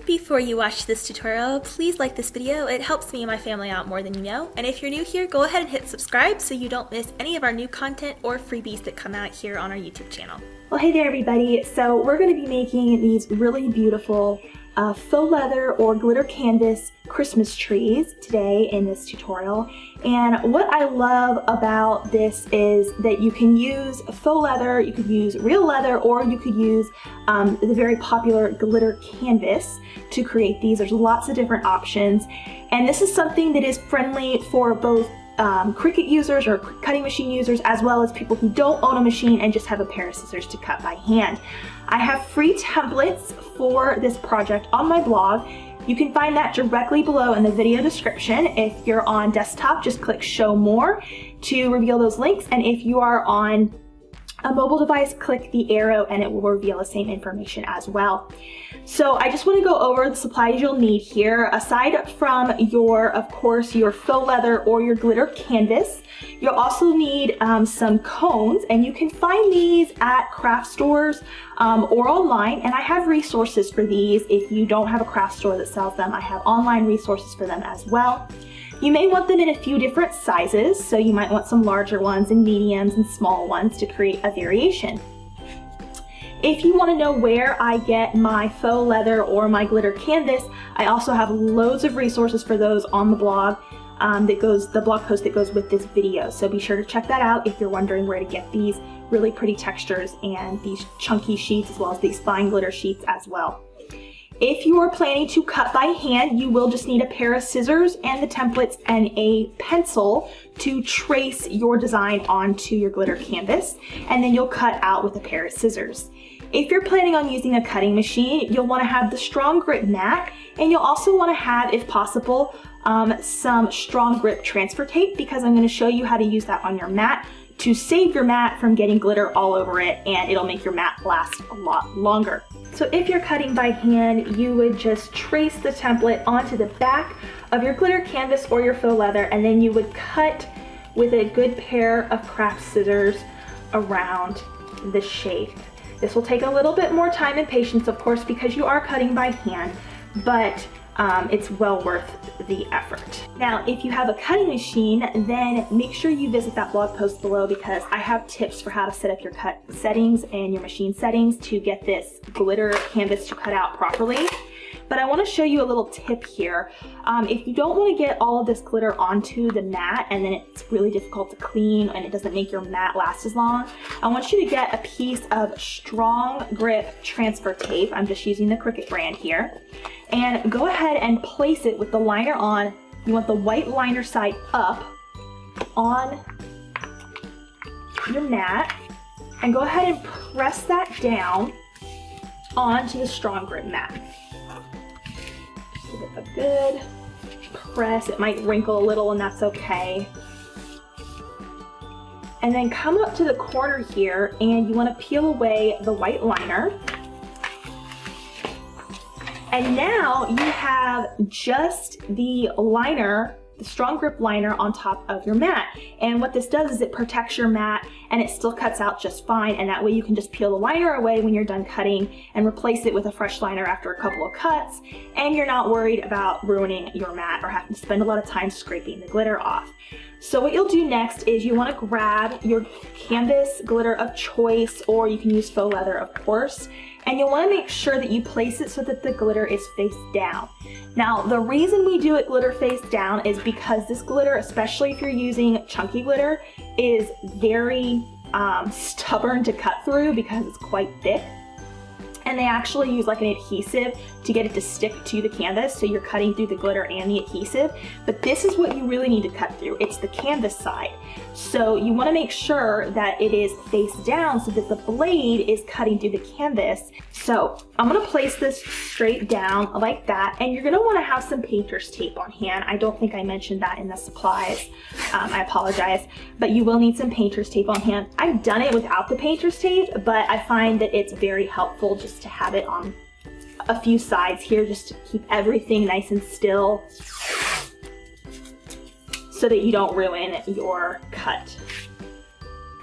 Before you watch this tutorial, please like this video. It helps me and my family out more than you know. And if you're new here, go ahead and hit subscribe so you don't miss any of our new content or freebies that come out here on our YouTube channel. Well, hey there everybody. So we're going to be making these really beautiful faux leather or glitter canvas Christmas trees today in this tutorial. And what I love about this is that you can use faux leather, you could use real leather, or you could use the very popular glitter canvas to create these. There's lots of different options. And this is something that is friendly for both Cricut users or cutting machine users, as well as people who don't own a machine and just have a pair of scissors to cut by hand. I have free templates for this project on my blog. You can find that directly below in the video description. If you're on desktop, just click show more to reveal those links, and if you are on a mobile device, click the arrow and it will reveal the same information as well. So I just want to go over the supplies you'll need here. Aside from of course, your faux leather or your glitter canvas, you'll also need some cones, and you can find these at craft stores or online, and I have resources for these. If you don't have a craft store that sells them, I have online resources for them as well. You may want them in a few different sizes, so you might want some larger ones and mediums and small ones to create a variation. If you want to know where I get my faux leather or my glitter canvas, I also have loads of resources for those on the blog, the blog post that goes with this video. So be sure to check that out if you're wondering where to get these really pretty textures and these chunky sheets, as well as these fine glitter sheets as well. If you are planning to cut by hand, you will just need a pair of scissors and the templates and a pencil to trace your design onto your glitter canvas, and then you'll cut out with a pair of scissors. If you're planning on using a cutting machine, you'll want to have the strong grip mat, and you'll also want to have, if possible, some strong grip transfer tape, because I'm going to show you how to use that on your mat to save your mat from getting glitter all over it, and it'll make your mat last a lot longer. So if you're cutting by hand, you would just trace the template onto the back of your glitter canvas or your faux leather, and then you would cut with a good pair of craft scissors around the shape. This will take a little bit more time and patience, of course, because you are cutting by hand, but it's well worth the effort. Now, if you have a cutting machine, then make sure you visit that blog post below, because I have tips for how to set up your cut settings and your machine settings to get this glitter canvas to cut out properly. But I want to show you a little tip here. If you don't want to get all of this glitter onto the mat and then it's really difficult to clean and it doesn't make your mat last as long, I want you to get a piece of strong grip transfer tape. I'm just using the Cricut brand here. And go ahead and place it with the liner on. You want the white liner side up on your mat, and go ahead and press that down onto the strong grip mat. Give it a good press. It might wrinkle a little, and that's okay. And then come up to the corner here, and you want to peel away the white liner. And now you have just the liner, the strong grip liner on top of your mat. And what this does is it protects your mat, and it still cuts out just fine, and that way you can just peel the liner away when you're done cutting and replace it with a fresh liner after a couple of cuts, and you're not worried about ruining your mat or having to spend a lot of time scraping the glitter off. So what you'll do next is you want to grab your canvas glitter of choice, or you can use faux leather, of course, and you'll want to make sure that you place it so that the glitter is face down. Now, the reason we do it glitter face down is because this glitter, especially if you're using chunky glitter, is very stubborn to cut through because it's quite thick. And they actually use like an adhesive to get it to stick to the canvas, so you're cutting through the glitter and the adhesive. But this is what you really need to cut through. It's the canvas side. So you want to make sure that it is face down so that the blade is cutting through the canvas. So I'm going to place this straight down like that, and you're going to want to have some painter's tape on hand. I don't think I mentioned that in the supplies. I apologize, but you will need some painter's tape on hand. I've done it without the painter's tape, but I find that it's very helpful just to have it on a few sides here, just to keep everything nice and still so that you don't ruin your cut.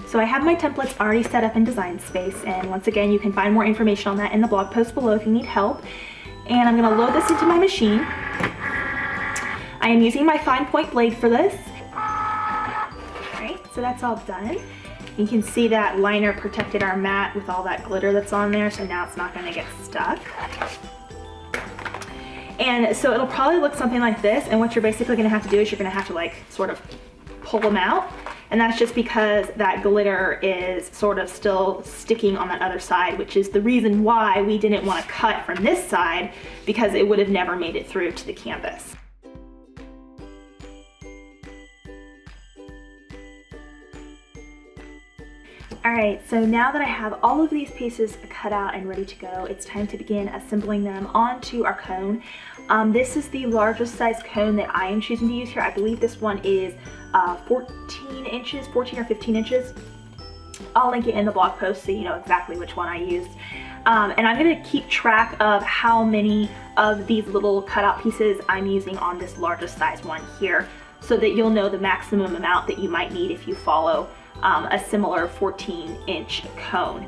So I have my templates already set up in Design Space, and once again, you can find more information on that in the blog post below if you need help. And I'm gonna load this into my machine. I am using my fine point blade for this. Alright, so that's all done. You can see that liner protected our mat with all that glitter that's on there, so now it's not gonna get stuck. And so it'll probably look something like this, and what you're basically gonna have to do is you're gonna have to like sort of pull them out. And that's just because that glitter is sort of still sticking on that other side, which is the reason why we didn't want to cut from this side, because it would have never made it through to the canvas. Alright, so now that I have all of these pieces cut out and ready to go, it's time to begin assembling them onto our cone. This is the largest size cone that I am choosing to use here. I believe this one is 14 inches, 14 or 15 inches. I'll link it in the blog post so you know exactly which one I used. And I'm going to keep track of how many of these little cutout pieces I'm using on this largest size one here, so that you'll know the maximum amount that you might need if you follow a similar 14-inch cone.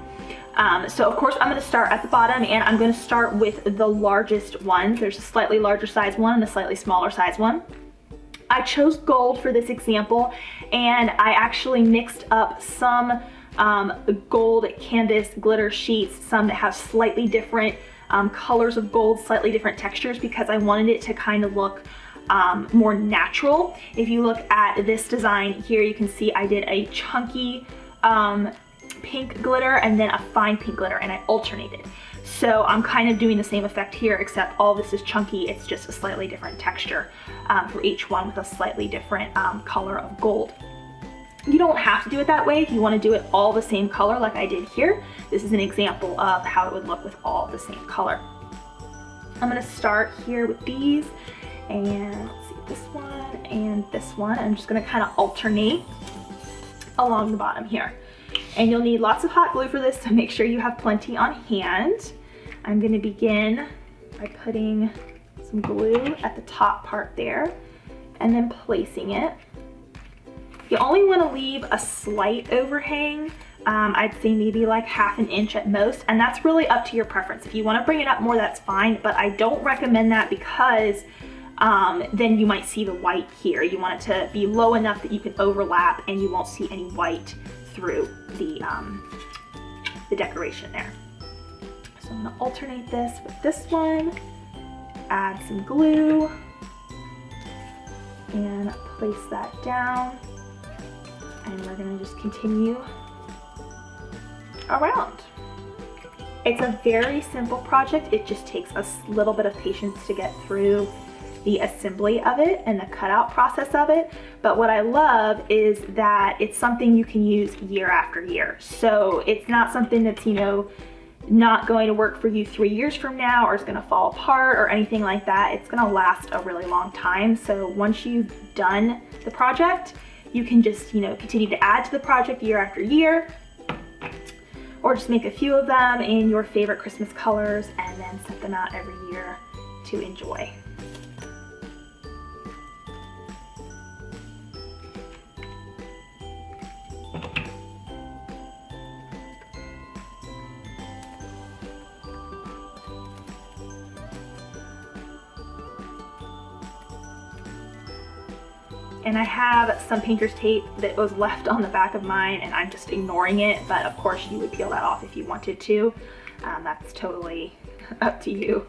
So of course I'm going to start at the bottom, and I'm going to start with the largest one. There's a slightly larger size one and a slightly smaller size one. I chose gold for this example, and I actually mixed up some gold canvas glitter sheets, some that have slightly different colors of gold, slightly different textures, because I wanted it to kind of look more natural. If you look at this design here, you can see I did a chunky pink glitter and then a fine pink glitter, and I alternated. So I'm kind of doing the same effect here, except all this is chunky. It's just a slightly different texture for each one with a slightly different color of gold. You don't have to do it that way if you want to do it all the same color like I did here. This is an example of how it would look with all the same color. I'm going to start here with these, and let's see, this one and this one. I'm just going to kind of alternate along the bottom here. And you'll need lots of hot glue for this, so make sure you have plenty on hand. I'm going to begin by putting some glue at the top part there and then placing it. You only want to leave a slight overhang. I'd say maybe like ½ an inch at most, and that's really up to your preference. If you want to bring it up more, that's fine, but I don't recommend that because then you might see the white here. You want it to be low enough that you can overlap and you won't see any white through the decoration there. So I'm going to alternate this with this one, add some glue, and place that down. And we're going to just continue around. It's a very simple project. It just takes a little bit of patience to get through the assembly of it and the cutout process of it. But what I love is that it's something you can use year after year. So it's not something that's, you know, not going to work for you 3 years from now, or it's going to fall apart or anything like that. It's going to last a really long time. So once you've done the project, you can just, you know, continue to add to the project year after year, or just make a few of them in your favorite Christmas colors and then set them out every year to enjoy. And I have some painter's tape that was left on the back of mine, and I'm just ignoring it, but of course you would peel that off if you wanted to. That's totally up to you.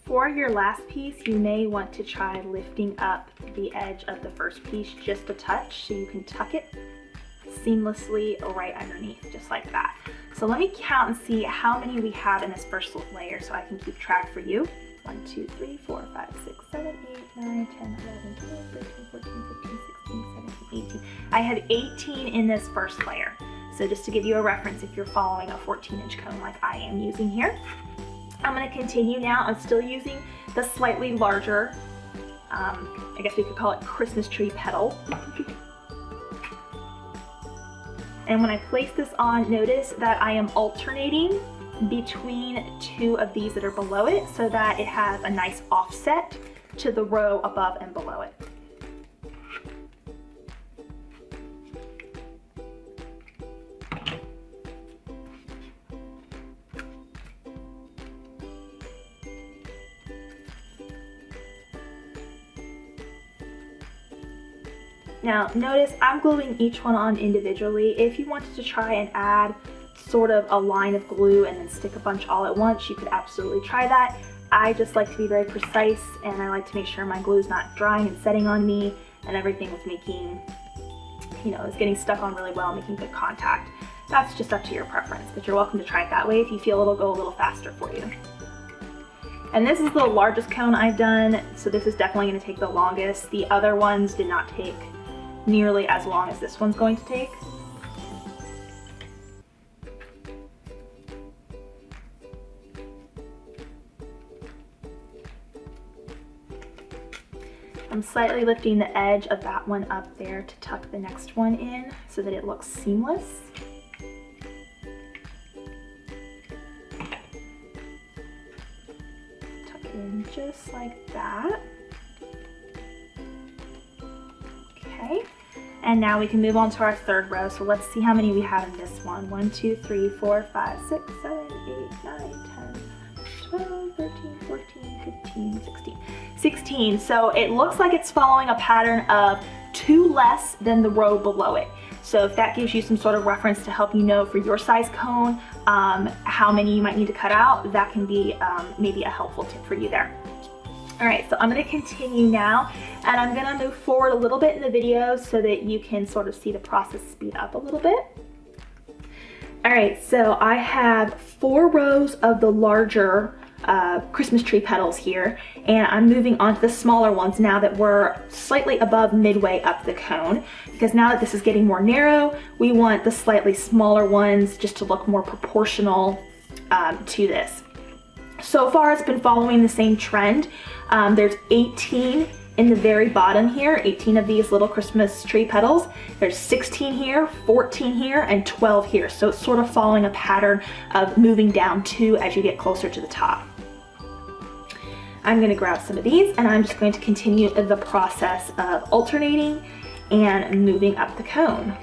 For your last piece, you may want to try lifting up the edge of the first piece just a touch so you can tuck it seamlessly right underneath, just like that. So let me count and see how many we have in this first layer so I can keep track for you. 1, 2, 3, 4, 5, 6, 7, 8, 9, 10, 11, 12, 13, 14, 15, 16, 17, 18. I have 18 in this first layer. So just to give you a reference, if you're following a 14-inch cone like I am using here. I'm going to continue now. I'm still using the slightly larger, I guess we could call it Christmas tree petal. And when I place this on, notice that I am alternating between two of these that are below it so that it has a nice offset to the row above and below it. Now notice I'm gluing each one on individually. If you wanted to try and add sort of a line of glue and then stick a bunch all at once, you could absolutely try that. I just like to be very precise, and I like to make sure my glue is not drying and setting on me and everything was making, you know, is getting stuck on really well, making good contact. That's just up to your preference, but you're welcome to try it that way if you feel it'll go a little faster for you. And this is the largest cone I've done, so this is definitely going to take the longest. The other ones did not take nearly as long as this one's going to take. I'm slightly lifting the edge of that one up there to tuck the next one in so that it looks seamless. Tuck it in just like that. Okay, and now we can move on to our third row. So let's see how many we have in this one. 1, 2, 3, 4, 5, 6, 7, 8, 9, 10, 12, 13, 14, 15, 16. 16. So it looks like it's following a pattern of 2 less than the row below it. So if that gives you some sort of reference to help you know for your size cone how many you might need to cut out, that can be maybe a helpful tip for you there. All right, so I'm going to continue now, and I'm going to move forward a little bit in the video so that you can sort of see the process speed up a little bit. All right, so I have 4 rows of the larger Christmas tree petals here, and I'm moving on to the smaller ones now that we're slightly above midway up the cone, because now that this is getting more narrow, we want the slightly smaller ones just to look more proportional to this. So far it's been following the same trend. There's 18 in the very bottom here, 18 of these little Christmas tree petals. There's 16 here, 14 here, and 12 here. So it's sort of following a pattern of moving down 2 as you get closer to the top. I'm going to grab some of these, and I'm just going to continue the process of alternating and moving up the cone.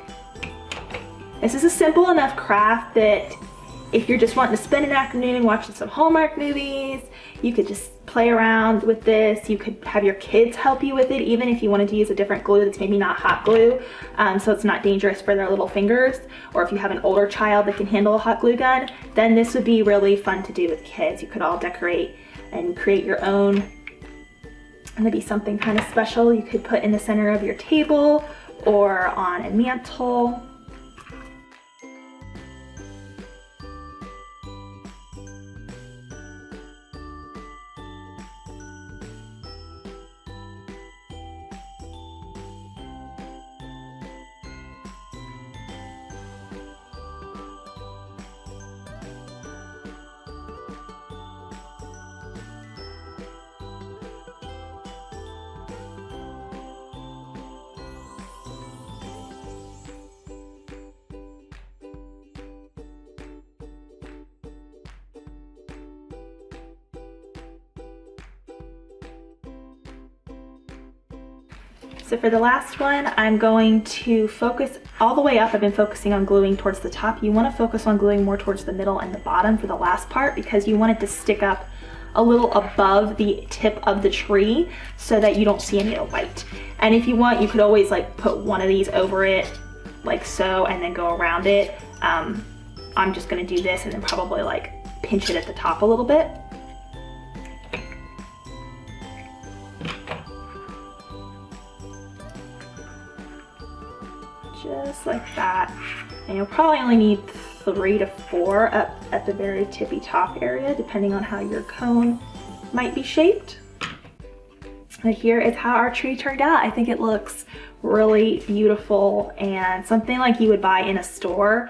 This is a simple enough craft that if you're just wanting to spend an afternoon watching some Hallmark movies, you could just play around with this. You could have your kids help you with it, even if you wanted to use a different glue that's maybe not hot glue, so it's not dangerous for their little fingers. Or if you have an older child that can handle a hot glue gun, then this would be really fun to do with kids. You could all decorate and create your own, and it'd be something kind of special you could put in the center of your table or on a mantle. So for the last one, I'm going to focus all the way up. I've been focusing on gluing towards the top. You want to focus on gluing more towards the middle and the bottom for the last part, because you want it to stick up a little above the tip of the tree so that you don't see any of the white. And if you want, you could always like put one of these over it like so and then go around it. I'm just going to do this and then probably like pinch it at the top a little bit. Just like that. And you'll probably only need 3 to 4 up at the very tippy top area, depending on how your cone might be shaped. But here is how our tree turned out. I think it looks really beautiful and something like you would buy in a store,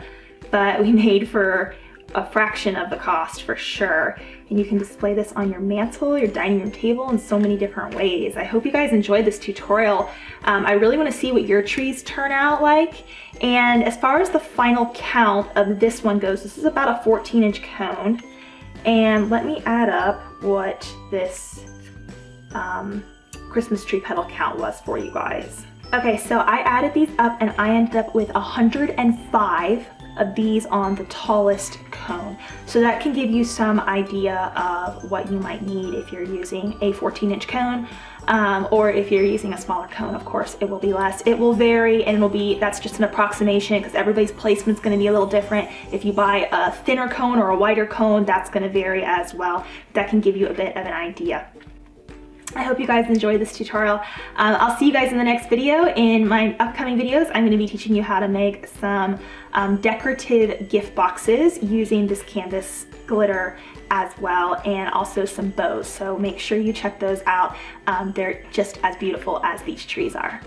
but we made for a fraction of the cost for sure. And you can display this on your mantle, your dining room table in so many different ways. I hope you guys enjoyed this tutorial. I really want to see what your trees turn out like. And as far as the final count of this one goes, this is about a 14-inch cone. And let me add up what this Christmas tree petal count was for you guys. Okay, so I added these up and I ended up with 105 of these on the tallest cone. So that can give you some idea of what you might need if you're using a 14-inch cone, or if you're using a smaller cone, of course, it will be less. It will vary, and that's just an approximation because everybody's placement is going to be a little different. If you buy a thinner cone or a wider cone, that's going to vary as well. That can give you a bit of an idea. I hope you guys enjoyed this tutorial. I'll see you guys in the next video. In my upcoming videos, I'm going to be teaching you how to make some decorative gift boxes using this canvas glitter as well, and also some bows. So make sure you check those out. They're just as beautiful as these trees are.